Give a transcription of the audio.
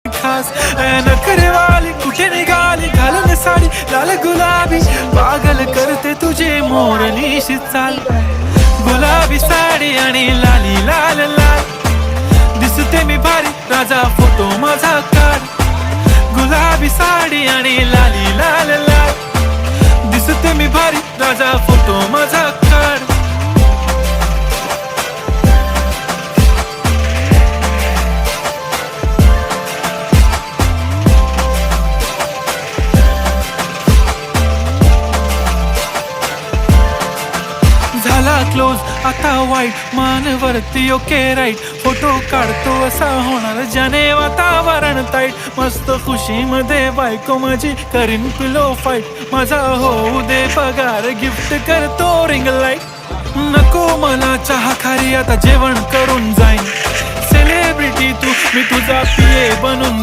खास नखरेवाली कुठे निघाली घालून साडी लाल गुलाबी पागल करते तुझे मोरनीशी चाल गुलाबी साडी आणि लाली लाल लाल दिसते मी भारी राजा फोटो माझा काढ गुलाबी साडी आणि लाली लाल लाल दिसते मी भारी राजा फोटो माझा काढ झाला क्लोज आता वाईट मानवरती ओके राईट फोटो काढतो असा होणार ज्याने वातावरण ताईट मस्त खुशीमध्ये बायको माझी करीन पिलो फाईट माझा होऊ दे पगार गिफ्ट करतो रिंग लाईट नको मला चहा खारी आता जेवण करून जाईन सेलिब्रिटी तू मी तुझा पिये बनून